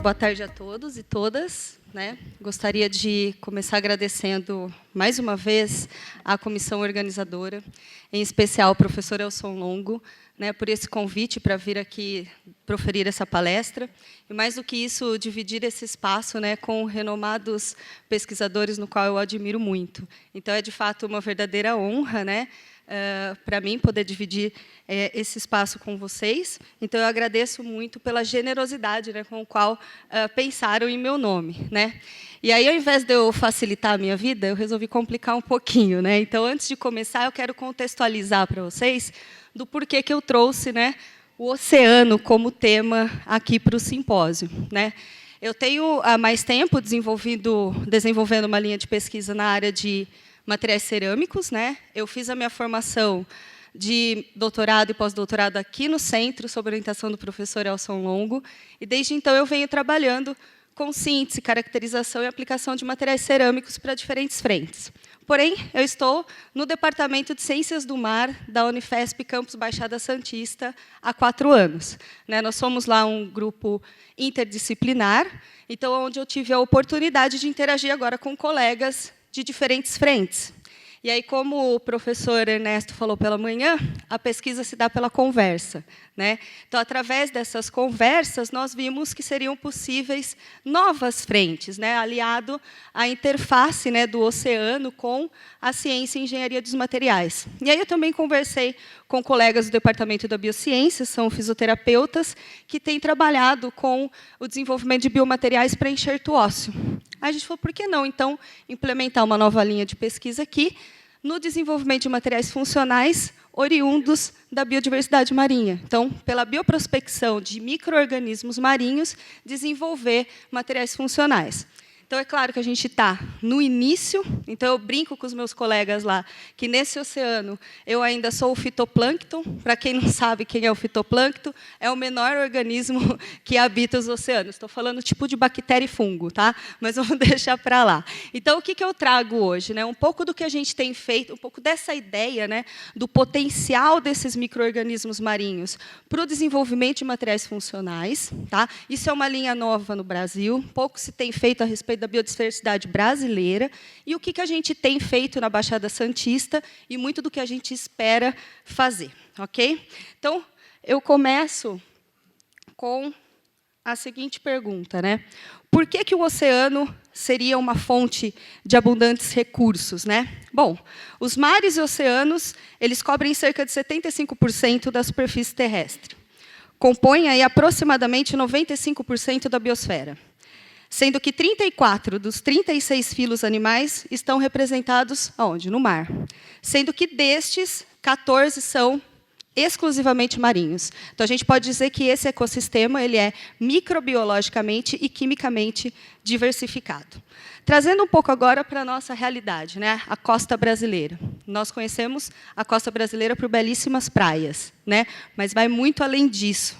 Boa tarde a todos e todas. Gostaria de começar agradecendo, mais uma vez, à comissão organizadora, em especial ao professor Elson Longo, por esse convite para vir aqui proferir essa palestra. E, mais do que isso, dividir esse espaço com renomados pesquisadores, no qual eu admiro muito. Então, é, de fato, uma verdadeira honra, para mim, poder dividir esse espaço com vocês. Então, eu agradeço muito pela generosidade com a qual pensaram em meu nome. E aí, ao invés de eu facilitar a minha vida, eu resolvi complicar um pouquinho. Então, antes de começar, eu quero contextualizar para vocês do porquê que eu trouxe o oceano como tema aqui para o simpósio. Eu tenho, há mais tempo, desenvolvendo uma linha de pesquisa na área de materiais cerâmicos. Eu fiz a minha formação de doutorado e pós-doutorado aqui no centro, sob orientação do professor Elson Longo, e, desde então, eu venho trabalhando com síntese, caracterização e aplicação de materiais cerâmicos para diferentes frentes. Porém, eu estou no Departamento de Ciências do Mar da Unifesp Campus Baixada Santista há 4 anos. Nós somos lá um grupo interdisciplinar, então, onde eu tive a oportunidade de interagir agora com colegas de diferentes frentes. E aí, como o professor Ernesto falou pela manhã, a pesquisa se dá pela conversa. Então, através dessas conversas, nós vimos que seriam possíveis novas frentes, aliado à interface do oceano com a ciência e engenharia dos materiais. E aí eu também conversei com colegas do Departamento da Biociência, são fisioterapeutas, que têm trabalhado com o desenvolvimento de biomateriais para enxerto ósseo. Aí a gente falou, por que não, então, implementar uma nova linha de pesquisa aqui, no desenvolvimento de materiais funcionais oriundos da biodiversidade marinha. Então, pela bioprospecção de micro-organismos marinhos, desenvolver materiais funcionais. Então, é claro que a gente está no início, então eu brinco com os meus colegas lá, que nesse oceano eu ainda sou o fitoplâncton. Para quem não sabe quem é o fitoplâncton, é o menor organismo que habita os oceanos. Estou falando tipo de bactéria e fungo, tá? Mas vamos deixar para lá. Então, o que eu trago hoje? Um pouco do que a gente tem feito, um pouco dessa ideia do potencial desses micro-organismos marinhos para o desenvolvimento de materiais funcionais. Tá? Isso é uma linha nova no Brasil, pouco se tem feito a respeito da biodiversidade brasileira e o que a gente tem feito na Baixada Santista e muito do que a gente espera fazer. Ok? Então, eu começo com a seguinte pergunta. Por que o oceano seria uma fonte de abundantes recursos? Bom, os mares e oceanos eles cobrem cerca de 75% da superfície terrestre. Compõem aí aproximadamente 95% da biosfera, sendo que 34 dos 36 filos animais estão representados aonde? No mar. Sendo que destes, 14 são exclusivamente marinhos. Então, a gente pode dizer que esse ecossistema ele é microbiologicamente e quimicamente diversificado. Trazendo um pouco agora para a nossa realidade, a costa brasileira. Nós conhecemos a costa brasileira por belíssimas praias, mas vai muito além disso.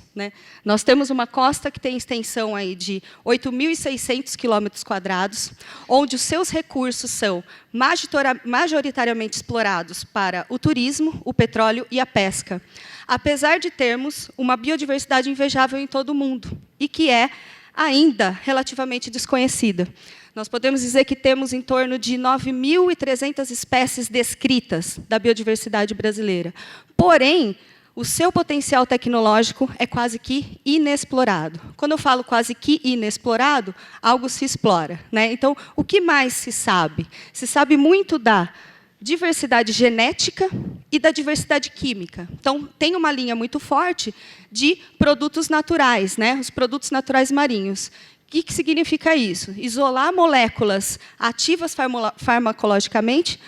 Nós temos uma costa que tem extensão aí de 8.600 km², onde os seus recursos são majoritariamente explorados para o turismo, o petróleo e a pesca, apesar de termos uma biodiversidade invejável em todo o mundo, e que é ainda relativamente desconhecida. Nós podemos dizer que temos em torno de 9.300 espécies descritas da biodiversidade brasileira. Porém, o seu potencial tecnológico é quase que inexplorado. Quando eu falo quase que inexplorado, algo se explora. Então, o que mais se sabe? Se sabe muito da diversidade genética e da diversidade química. Então, tem uma linha muito forte de produtos naturais, os produtos naturais marinhos. O que significa isso? Isolar moléculas ativas farmacologicamente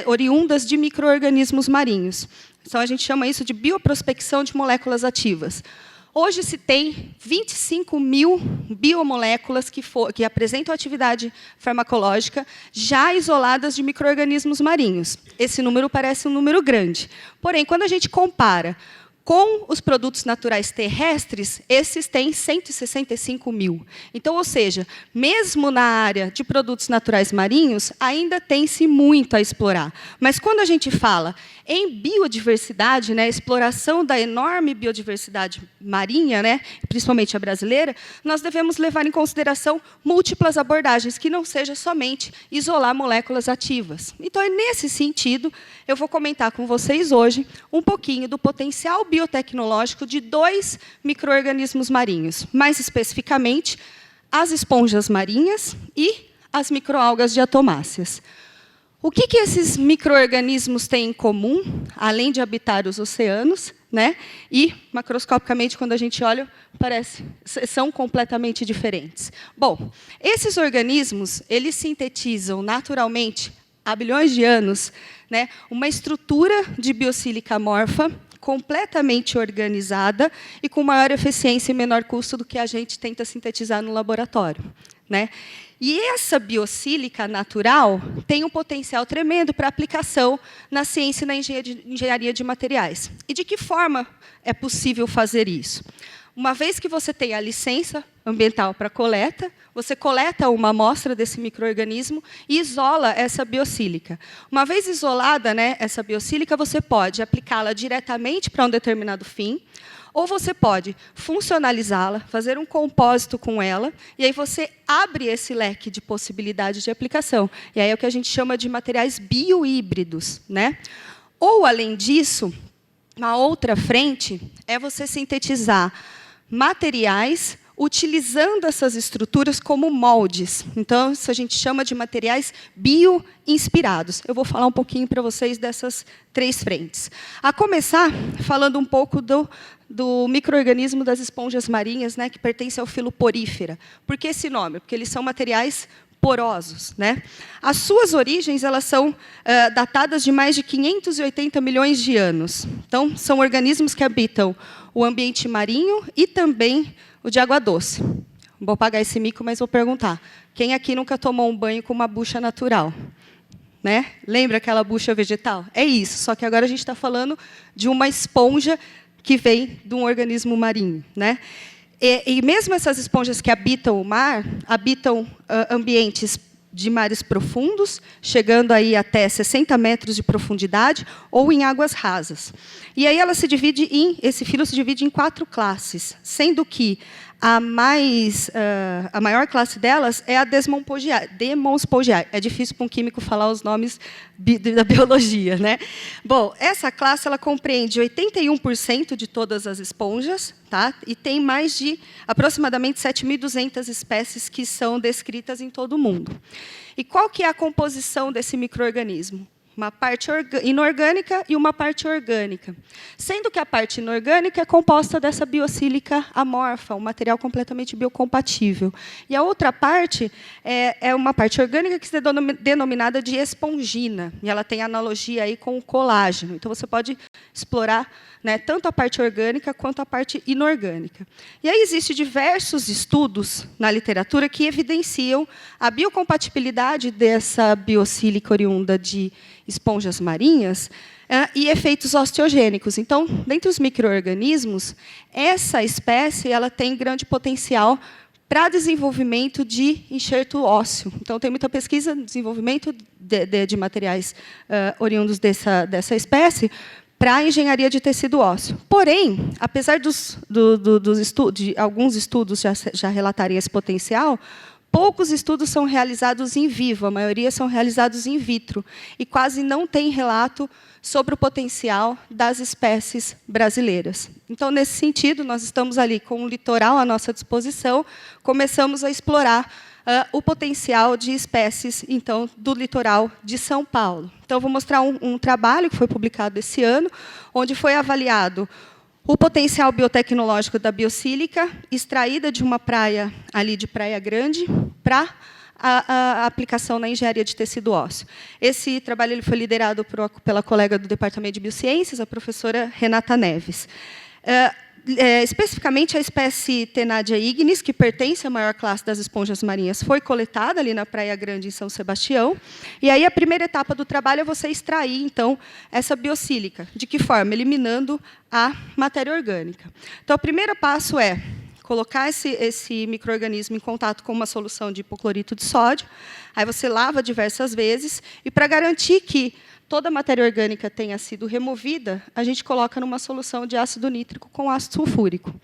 oriundas de micro-organismos marinhos. Então, a gente chama isso de bioprospecção de moléculas ativas. Hoje se tem 25.000 biomoléculas que apresentam atividade farmacológica já isoladas de micro-organismos marinhos. Esse número parece um número grande. Porém, quando a gente compara Com os produtos naturais terrestres, esses têm 165 mil. Então, ou seja, mesmo na área de produtos naturais marinhos, ainda tem-se muito a explorar. Mas quando a gente fala em biodiversidade, né, exploração da enorme biodiversidade marinha, né, principalmente a brasileira, nós devemos levar em consideração múltiplas abordagens, que não seja somente isolar moléculas ativas. Então, é nesse sentido, eu vou comentar com vocês hoje um pouquinho do potencial biotecnológico de 2 micro-organismos marinhos, mais especificamente, as esponjas marinhas e as microalgas diatomáceas. O que esses micro-organismos têm em comum, além de habitar os oceanos, né? E, macroscopicamente, quando a gente olha, são completamente diferentes. Bom, esses organismos, eles sintetizam naturalmente, há bilhões de anos, né, uma estrutura de biossílica amorfa, completamente organizada e com maior eficiência e menor custo do que a gente tenta sintetizar no laboratório, né? E essa biossílica natural tem um potencial tremendo para aplicação na ciência e na engenharia de materiais. E de que forma é possível fazer isso? Uma vez que você tem a licença ambiental para coleta, você coleta uma amostra desse micro-organismo e isola essa biossílica. Uma vez isolada, né, essa biossílica, você pode aplicá-la diretamente para um determinado fim, ou você pode funcionalizá-la, fazer um compósito com ela, e aí você abre esse leque de possibilidades de aplicação. E aí é o que a gente chama de materiais biohíbridos, né? Ou, além disso, uma outra frente é você sintetizar materiais utilizando essas estruturas como moldes. Então, isso a gente chama de materiais bio-inspirados. Eu vou falar um pouquinho para vocês dessas 3 frentes. A começar, falando um pouco do micro-organismo das esponjas marinhas, né, que pertence ao filo Porífera. Por que esse nome? Porque eles são materiais porosos, né? As suas origens elas são datadas de mais de 580 milhões de anos. Então, são organismos que habitam o ambiente marinho e também o de água doce. Vou pagar esse mico, mas vou perguntar. Quem aqui nunca tomou um banho com uma bucha natural? Né? Lembra aquela bucha vegetal? É isso, só que agora a gente está falando de uma esponja que vem de um organismo marinho, né? E mesmo essas esponjas que habitam o mar, habitam ambientes de mares profundos, chegando aí até 60 metros de profundidade, ou em águas rasas. E aí esse filo se divide em 4 classes, sendo que a maior classe delas é a Demospongiae. É difícil para um químico falar os nomes da biologia, né? Bom, essa classe ela compreende 81% de todas as esponjas, tá? E tem mais de aproximadamente 7.200 espécies que são descritas em todo o mundo. E qual que é a composição desse micro-organismo? Uma parte inorgânica e uma parte orgânica. Sendo que a parte inorgânica é composta dessa biossílica amorfa, um material completamente biocompatível. E a outra parte é uma parte orgânica que é denominada de espongina. E ela tem analogia aí com o colágeno. Então, você pode explorar, né, tanto a parte orgânica quanto a parte inorgânica. E aí existem diversos estudos na literatura que evidenciam a biocompatibilidade dessa biossílica oriunda de esponjas marinhas e efeitos osteogênicos. Então, dentre os micro-organismos, essa espécie ela tem grande potencial para desenvolvimento de enxerto ósseo. Então, tem muita pesquisa no desenvolvimento de materiais oriundos dessa espécie para a engenharia de tecido ósseo. Porém, apesar de alguns estudos já relatarem esse potencial, poucos estudos são realizados em vivo, a maioria são realizados in vitro, e quase não tem relato sobre o potencial das espécies brasileiras. Então, nesse sentido, nós estamos ali com o litoral à nossa disposição, começamos a explorar o potencial de espécies, então, do litoral de São Paulo. Então, vou mostrar um trabalho que foi publicado esse ano, onde foi avaliado o potencial biotecnológico da biossílica, extraída de uma praia ali de Praia Grande, para a aplicação na engenharia de tecido ósseo. Esse trabalho ele foi liderado pela colega do Departamento de Biociências, a professora Renata Neves. especificamente, a espécie Tenadia ignis, que pertence à maior classe das esponjas marinhas, foi coletada ali na Praia Grande, em São Sebastião. E aí a primeira etapa do trabalho é você extrair, então, essa biossílica. De que forma? Eliminando a matéria orgânica. Então, o primeiro passo é colocar esse micro-organismo em contato com uma solução de hipoclorito de sódio. Aí você lava diversas vezes. E, para garantir que toda a matéria orgânica tenha sido removida, a gente coloca numa solução de ácido nítrico com ácido sulfúrico.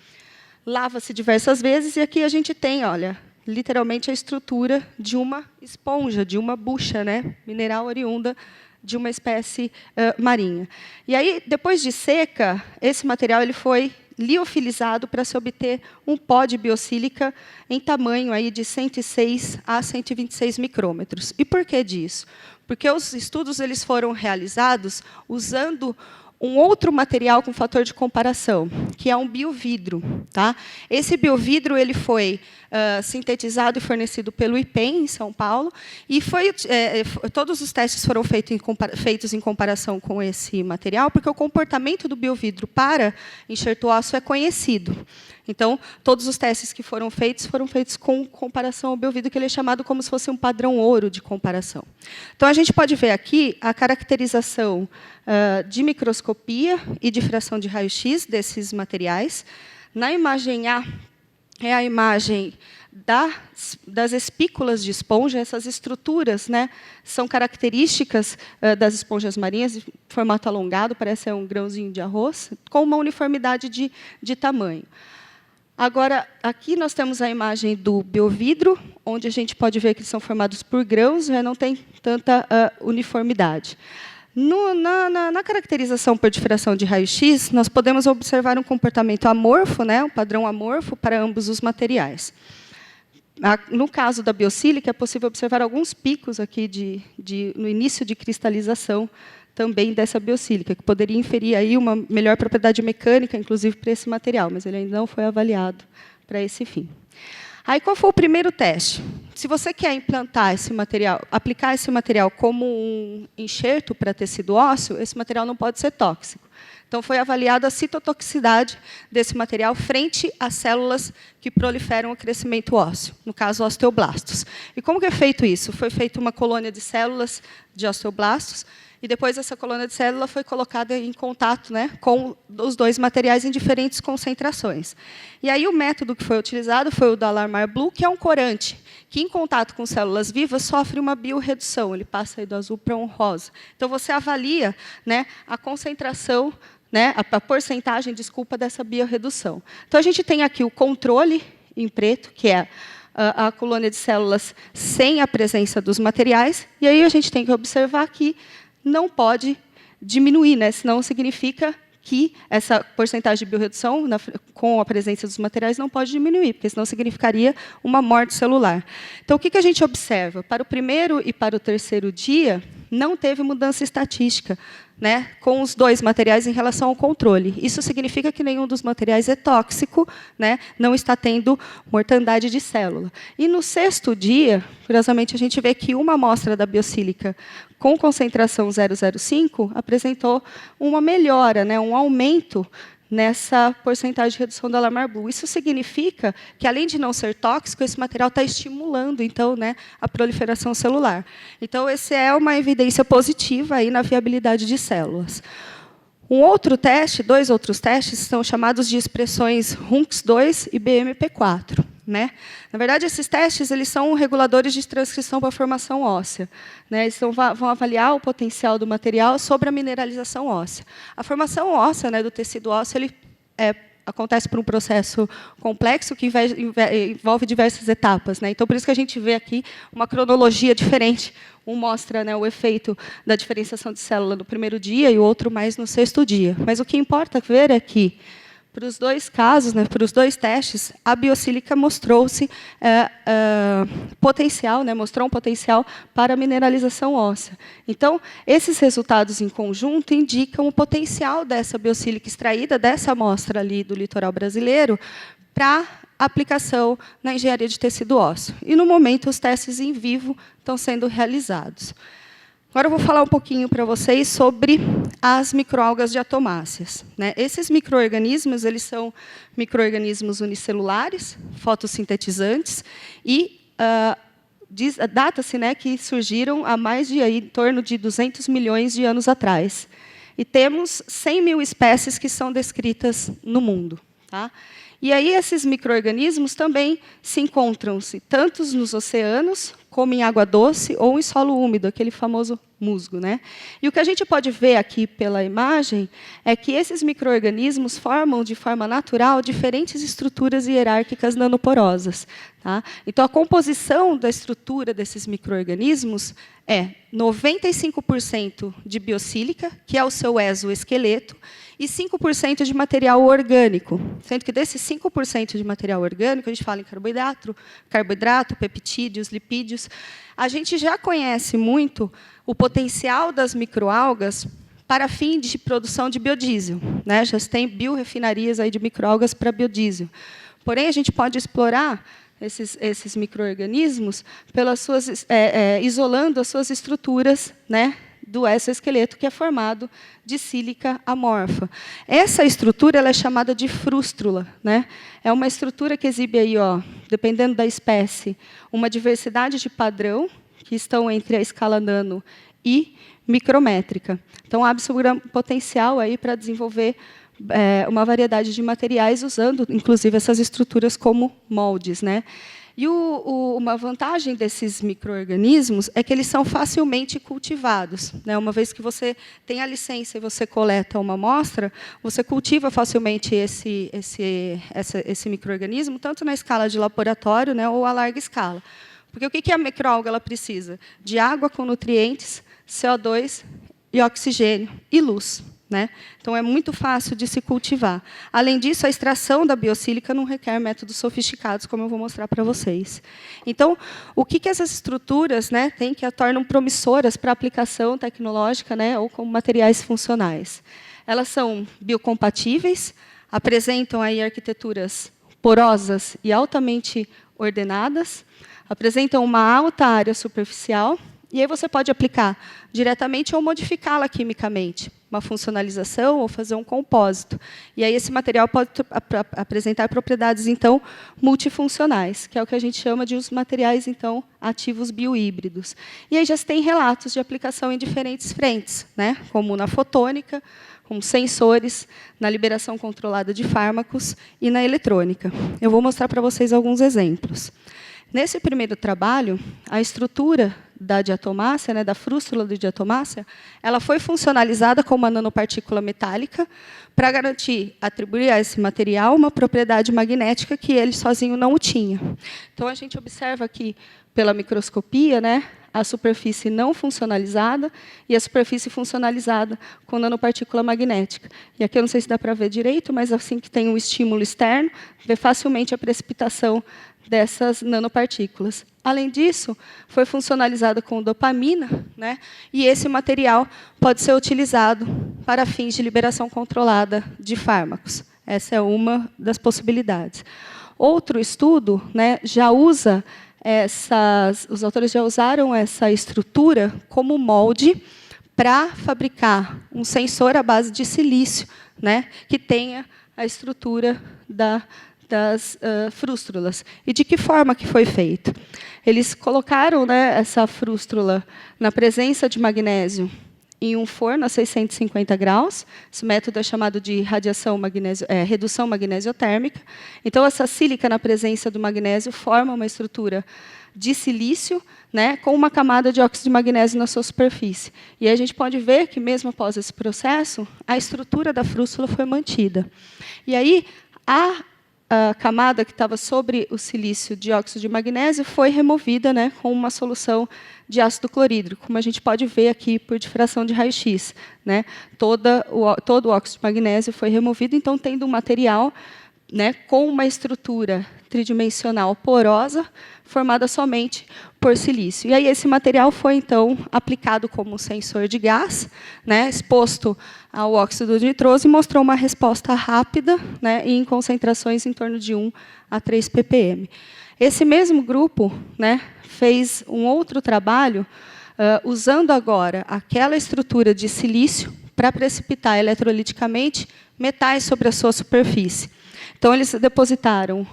Lava-se diversas vezes, e aqui a gente tem, olha, literalmente a estrutura de uma esponja, de uma bucha, né, mineral oriunda de uma espécie marinha. E aí, depois de seca, esse material ele foi liofilizado para se obter um pó de biossílica em tamanho aí de 106 a 126 micrômetros. E por que disso? Porque os estudos eles foram realizados usando um outro material com fator de comparação, que é um biovidro. Tá? Esse biovidro ele foi sintetizado e fornecido pelo IPEM, em São Paulo, e todos os testes foram feitos em comparação com esse material, porque o comportamento do biovidro para enxerto ósseo é conhecido. Então, todos os testes que foram feitos com comparação ao biovidro, que ele é chamado como se fosse um padrão ouro de comparação. Então, a gente pode ver aqui a caracterização de microscopia e de fração de raio-x desses materiais. Na imagem A, é a imagem das espículas de esponja. Essas estruturas, né, são características das esponjas marinhas, de formato alongado, parece um grãozinho de arroz, com uma uniformidade de tamanho. Agora, aqui nós temos a imagem do biovidro, onde a gente pode ver que eles são formados por grãos, já não tem tanta uniformidade. Na caracterização por difração de raio-x, nós podemos observar um comportamento amorfo, né, um padrão amorfo para ambos os materiais. No caso da biossílica, é possível observar alguns picos aqui no início de cristalização também dessa biossílica, que poderia inferir aí uma melhor propriedade mecânica, inclusive, para esse material, mas ele ainda não foi avaliado para esse fim. Aí, qual foi o primeiro teste? Se você quer implantar esse material, aplicar esse material como um enxerto para tecido ósseo, esse material não pode ser tóxico. Então, foi avaliada a citotoxicidade desse material frente às células que proliferam o crescimento ósseo, no caso, osteoblastos. E como que é feito isso? Foi feita uma colônia de células de osteoblastos, e depois essa colônia de célula foi colocada em contato, né, com os dois materiais em diferentes concentrações. E aí o método que foi utilizado foi o do Alarmar Blue, que é um corante, que em contato com células vivas sofre uma biorredução, ele passa aí do azul para um rosa. Então você avalia, né, a concentração, né, a porcentagem, desculpa, dessa biorredução. Então a gente tem aqui o controle em preto, que é a colônia de células sem a presença dos materiais, e aí a gente tem que observar que não pode diminuir, né? Senão significa que essa porcentagem de biorredução, com a presença dos materiais, não pode diminuir, porque senão significaria uma morte celular. Então, o que a gente observa? Para o primeiro e para o terceiro dia, não teve mudança estatística, né, com os dois materiais em relação ao controle. Isso significa que nenhum dos materiais é tóxico, né, não está tendo mortandade de célula. E no sexto dia, curiosamente, a gente vê que uma amostra da biossílica com concentração 0,05 apresentou uma melhora, né, um aumento nessa porcentagem de redução do Alarmar Blue. Isso significa que, além de não ser tóxico, esse material está estimulando, então, né, a proliferação celular. Então, essa é uma evidência positiva aí na viabilidade de células. Dois outros testes, são chamados de expressões RUNX2 e BMP4. Né? Na verdade, esses testes eles são reguladores de transcrição para a formação óssea. Né? Eles vão avaliar o potencial do material sobre a mineralização óssea. A formação óssea, né, do tecido ósseo acontece por um processo complexo que envolve diversas etapas. Né? Então, por isso que a gente vê aqui uma cronologia diferente. Um mostra, né, o efeito da diferenciação de célula no primeiro dia e o outro mais no sexto dia. Mas o que importa ver é que, para os dois casos, né, para os dois testes, a biossílica mostrou-se potencial, né, mostrou um potencial para a mineralização óssea. Então, esses resultados em conjunto indicam o potencial dessa biossílica extraída dessa amostra ali do litoral brasileiro para aplicação na engenharia de tecido ósseo. E, no momento, os testes em vivo estão sendo realizados. Agora eu vou falar um pouquinho para vocês sobre as microalgas diatomáceas, né? Esses micro-organismos, eles são micro-organismos unicelulares, fotossintetizantes, e data-se, né, que surgiram há mais de em torno de 200 milhões de anos atrás. E temos 100 mil espécies que são descritas no mundo. Tá? E aí esses micro-organismos também se encontram-se tanto nos oceanos, como em água doce ou em solo úmido, aquele famoso musgo, né? E o que a gente pode ver aqui pela imagem é que esses micro-organismos formam de forma natural diferentes estruturas hierárquicas nanoporosas. Tá? Então, a composição da estrutura desses micro-organismos é 95% de biossílica, que é o seu exoesqueleto, e 5% de material orgânico. Sendo que desses 5% de material orgânico, a gente fala em carboidrato, peptídeos, lipídios. A gente já conhece muito o potencial das microalgas para fim de produção de biodiesel, né? Já tem biorefinarias aí de microalgas para biodiesel. Porém, a gente pode explorar esses micro-organismos isolando as suas estruturas, né, do exoesqueleto, que é formado de sílica amorfa. Essa estrutura ela é chamada de frústula, né? É uma estrutura que exibe, aí, dependendo da espécie, uma diversidade de padrão, que estão entre a escala nano e micrométrica. Então, abre-se um potencial aí para desenvolver uma variedade de materiais, usando, inclusive, essas estruturas como moldes, né? E uma vantagem desses micro-organismos é que eles são facilmente cultivados, né? Uma vez que você tem a licença e você coleta uma amostra, você cultiva facilmente esse micro-organismo, tanto na escala de laboratório, né, ou a larga escala. Porque o que a microalga ela precisa? De água com nutrientes, CO2 e oxigênio e luz. Né? Então, é muito fácil de se cultivar. Além disso, a extração da biossílica não requer métodos sofisticados, como eu vou mostrar para vocês. Então, o que essas estruturas, né, têm que a tornam promissoras para aplicação tecnológica, né, ou como materiais funcionais? Elas são biocompatíveis, apresentam aí arquiteturas porosas e altamente ordenadas, apresentam uma alta área superficial, e aí você pode aplicar diretamente ou modificá-la quimicamente, uma funcionalização ou fazer um compósito. E aí esse material pode apresentar propriedades, então, multifuncionais, que é o que a gente chama de os materiais, então, ativos biohíbridos. E aí já se tem relatos de aplicação em diferentes frentes, né? Como na fotônica, com sensores, na liberação controlada de fármacos e na eletrônica. Eu vou mostrar para vocês alguns exemplos. Nesse primeiro trabalho, a estrutura da diatomácea, né, da frústula de diatomácea, ela foi funcionalizada com uma nanopartícula metálica para garantir, atribuir a esse material uma propriedade magnética que ele sozinho não o tinha. Então, a gente observa aqui, pela microscopia, né, a superfície não funcionalizada e a superfície funcionalizada com nanopartícula magnética. E aqui eu não sei se dá para ver direito, mas assim que tem um estímulo externo, vê facilmente a precipitação dessas nanopartículas. Além disso, foi funcionalizada com dopamina, né? E esse material pode ser utilizado para fins de liberação controlada de fármacos. Essa é uma das possibilidades. Outro estudo, né, já usa os autores já usaram essa estrutura como molde para fabricar um sensor à base de silício, né, que tenha a estrutura das frústulas. E de que forma que foi feito? Eles colocaram, né, essa frústula na presença de magnésio em um forno a 650 graus. Esse método é chamado de redução magnesiotérmica. Então, essa sílica na presença do magnésio forma uma estrutura de silício, né, com uma camada de óxido de magnésio na sua superfície. E aí a gente pode ver que, mesmo após esse processo, a estrutura da frústula foi mantida. E aí, a camada que estava sobre o silício de óxido de magnésio foi removida, né, com uma solução de ácido clorídrico, como a gente pode ver aqui por difração de raio-x, né? Todo o óxido de magnésio foi removido, então, tendo um material, né, com uma estrutura tridimensional porosa, formada somente por silício. E aí esse material foi, então, aplicado como sensor de gás, né, exposto ao óxido de nitroso, e mostrou uma resposta rápida, né, em concentrações em torno de 1 a 3 ppm. Esse mesmo grupo, né, fez um outro trabalho usando agora aquela estrutura de silício para precipitar eletroliticamente metais sobre a sua superfície. Então, eles depositaram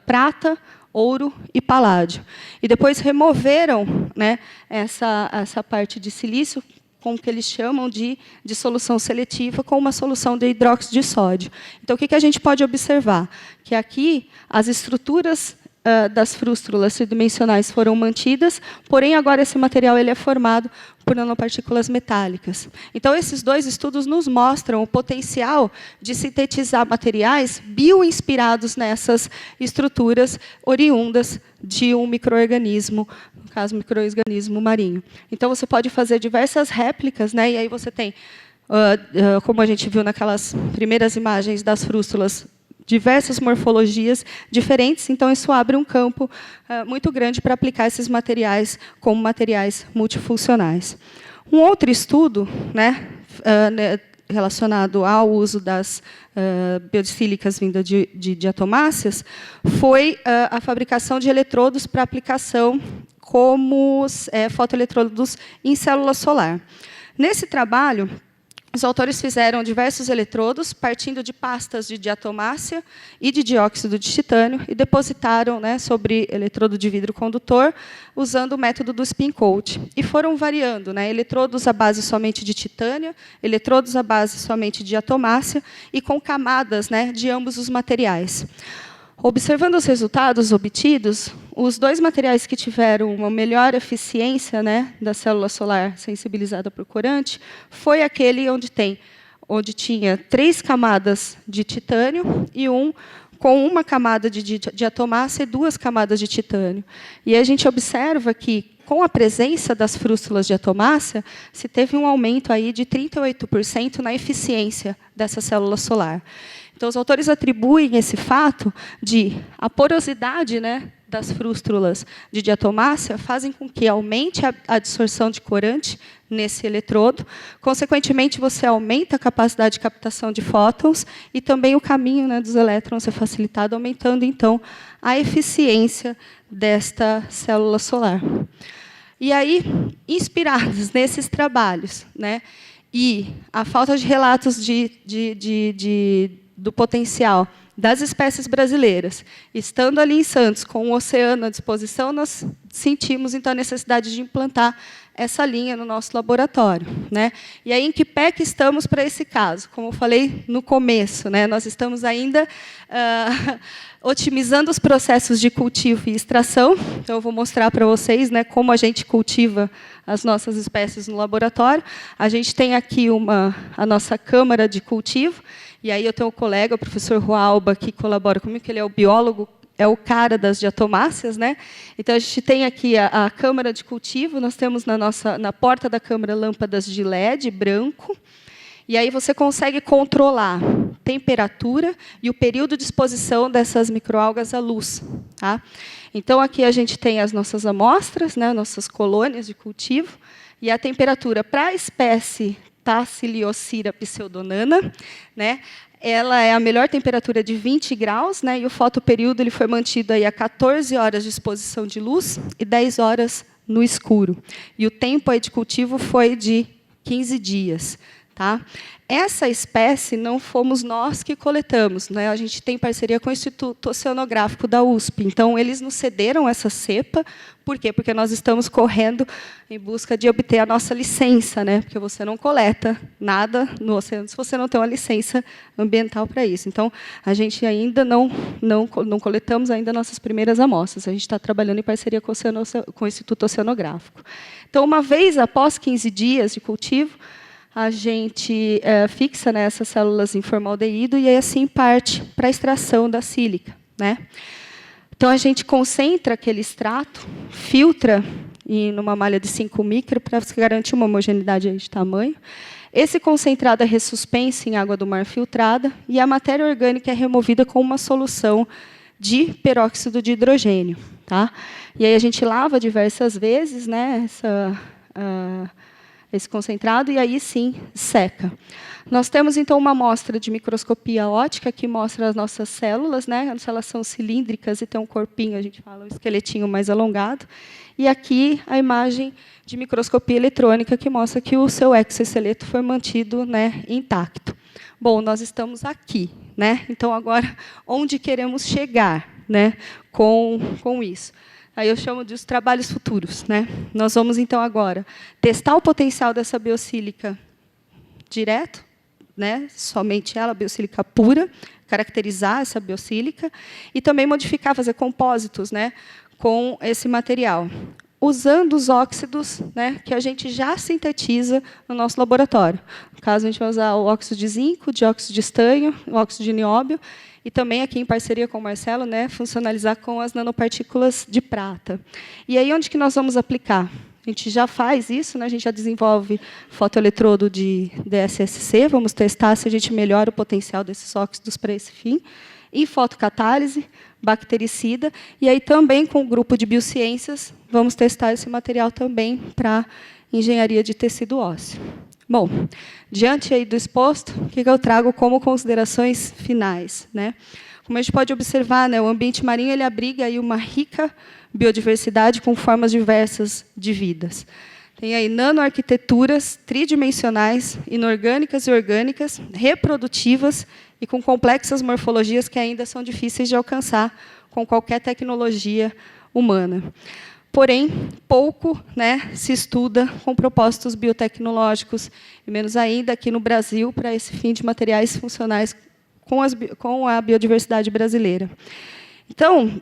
prata, ouro e paládio. E depois removeram, né, essa parte de silício, com o que eles chamam de dissolução seletiva, com uma solução de hidróxido de sódio. Então, o que a gente pode observar? Que aqui as estruturas das frústulas tridimensionais foram mantidas, porém, agora esse material ele é formado por nanopartículas metálicas. Então, esses dois estudos nos mostram o potencial de sintetizar materiais bioinspirados nessas estruturas oriundas de um micro-organismo, no caso, um micro-organismo marinho. Então, você pode fazer diversas réplicas, né? E aí você tem, como a gente viu naquelas primeiras imagens das frústulas, diversas morfologias diferentes, então isso abre um campo muito grande para aplicar esses materiais como materiais multifuncionais. Um outro estudo, né, relacionado ao uso das biosílicas vindas de diatomáceas foi a fabricação de eletrodos para aplicação como fotoeletrodos em célula solar. Nesse trabalho, os autores fizeram diversos eletrodos, partindo de pastas de diatomácea e de dióxido de titânio, e depositaram, né, sobre eletrodo de vidro condutor, usando o método do spin coat. E foram variando, né, eletrodos à base somente de titânio, eletrodos à base somente de diatomácea, e com camadas, né, de ambos os materiais. Observando os resultados obtidos, os dois materiais que tiveram uma melhor eficiência, né, da célula solar sensibilizada por corante foi aquele onde tinha 3 camadas de titânio e com uma camada de diatomácea e 2 camadas de titânio. E a gente observa que, com a presença das frústulas de diatomácea, se teve um aumento aí de 38% na eficiência dessa célula solar. Então, os autores atribuem esse fato de a porosidade, né, das frústulas de diatomácea fazem com que aumente a adsorção de corante nesse eletrodo. Consequentemente, você aumenta a capacidade de captação de fótons e também o caminho, né, dos elétrons é facilitado, aumentando, então, a eficiência desta célula solar. E aí, inspirados nesses trabalhos, né, e a falta de relatos do potencial das espécies brasileiras, estando ali em Santos, com o oceano à disposição, nós sentimos, então, a necessidade de implantar essa linha no nosso laboratório, né? E aí, em que pé que estamos para esse caso? Como eu falei no começo, né, nós estamos ainda otimizando os processos de cultivo e extração. Então, eu vou mostrar para vocês, né, como a gente cultiva as nossas espécies no laboratório. A gente tem aqui a nossa câmara de cultivo. E aí eu tenho um colega, o professor Rualba, que colabora comigo, que ele é o biólogo, é o cara das diatomáceas, né? Então, a gente tem aqui a câmara de cultivo, nós temos na porta da câmara lâmpadas de LED branco, e aí você consegue controlar temperatura e o período de exposição dessas microalgas à luz. Tá? Então, aqui a gente tem as nossas amostras, né, nossas colônias de cultivo, e a temperatura para a espécie Taciliocira pseudonana, né? Ela é a melhor temperatura de 20 graus, né? E o fotoperíodo ele foi mantido aí a 14 horas de exposição de luz e 10 horas no escuro. E o tempo aí de cultivo foi de 15 dias. Tá? Essa espécie não fomos nós que coletamos, né? A gente tem parceria com o Instituto Oceanográfico da USP. Então, eles nos cederam essa cepa. Por quê? Porque nós estamos correndo em busca de obter a nossa licença, né? Porque você não coleta nada no oceano se você não tem uma licença ambiental para isso. Então, a gente ainda não coletamos ainda nossas primeiras amostras. A gente está trabalhando em parceria com o Instituto Oceanográfico. Então, uma vez após 15 dias de cultivo, a gente fixa, né, essas células em formaldeído e aí, assim, parte para a extração da sílica, né? Então, a gente concentra aquele extrato, filtra numa malha de 5 micra para garantir uma homogeneidade aí de tamanho. Esse concentrado é ressuspenso em água do mar filtrada e a matéria orgânica é removida com uma solução de peróxido de hidrogênio. Tá? E aí a gente lava diversas vezes, né, esse concentrado, e aí sim seca. Nós temos, então, uma amostra de microscopia óptica que mostra as nossas células, né? Elas são cilíndricas e tem um corpinho, a gente fala, um esqueletinho mais alongado. E aqui a imagem de microscopia eletrônica que mostra que o seu exoesqueleto foi mantido, né, intacto. Bom, nós estamos aqui, né? Então, agora, onde queremos chegar, né, com isso? Aí eu chamo de os trabalhos futuros, né? Nós vamos, então, agora testar o potencial dessa biosílica direto, né? Somente ela, biosílica pura, caracterizar essa biosílica e também modificar, fazer compósitos, né, com esse material, usando os óxidos, né, que a gente já sintetiza no nosso laboratório. No caso, a gente vai usar o óxido de zinco, dióxido de estanho, o óxido de nióbio, e também, aqui em parceria com o Marcelo, né, funcionalizar com as nanopartículas de prata. E aí, onde que nós vamos aplicar? A gente já faz isso, né, a gente já desenvolve fotoeletrodo de DSSC, vamos testar se a gente melhora o potencial desses óxidos para esse fim, em fotocatálise, bactericida, e aí também com o grupo de biociências, vamos testar esse material também para engenharia de tecido ósseo. Bom, diante aí do exposto, o que eu trago como considerações finais, né? Como a gente pode observar, né, o ambiente marinho ele abriga aí uma rica biodiversidade com formas diversas de vidas. Tem aí nanoarquiteturas tridimensionais, inorgânicas e orgânicas, reprodutivas e com complexas morfologias que ainda são difíceis de alcançar com qualquer tecnologia humana. Porém, pouco, né, se estuda com propósitos biotecnológicos, e menos ainda aqui no Brasil, para esse fim de materiais funcionais com a biodiversidade brasileira. Então,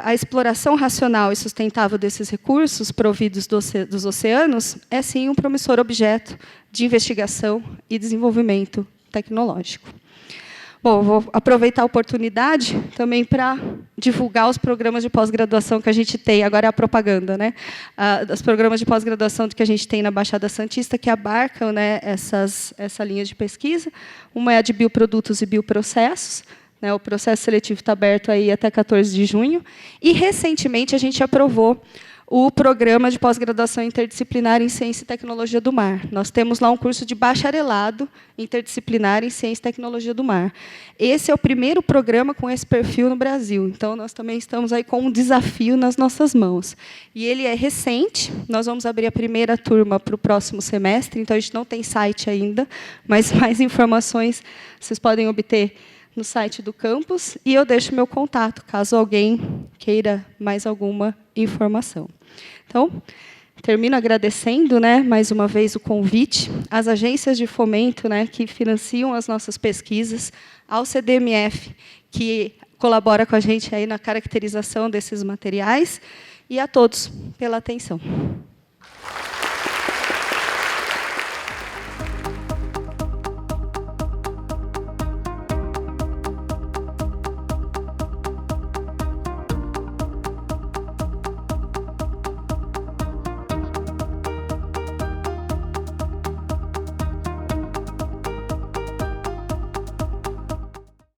a exploração racional e sustentável desses recursos providos dos oceanos é, sim, um promissor objeto de investigação e desenvolvimento tecnológico. Bom, vou aproveitar a oportunidade também para divulgar os programas de pós-graduação que a gente tem, agora é a propaganda, né? Os programas de pós-graduação que a gente tem na Baixada Santista, que abarcam, né, essa linha de pesquisa. Uma é a de bioprodutos e bioprocessos, né, o processo seletivo está aberto aí até 14 de junho. E, recentemente, a gente aprovou o programa de pós-graduação interdisciplinar em Ciência e Tecnologia do Mar. Nós temos lá um curso de bacharelado interdisciplinar em Ciência e Tecnologia do Mar. Esse é o primeiro programa com esse perfil no Brasil. Então, nós também estamos aí com um desafio nas nossas mãos. E ele é recente, nós vamos abrir a primeira turma para o próximo semestre, então a gente não tem site ainda, mas mais informações vocês podem obter no site do campus, e eu deixo meu contato, caso alguém queira mais alguma informação. Então, termino agradecendo, né, mais uma vez o convite às agências de fomento, né, que financiam as nossas pesquisas, ao CDMF, que colabora com a gente aí na caracterização desses materiais, e a todos pela atenção.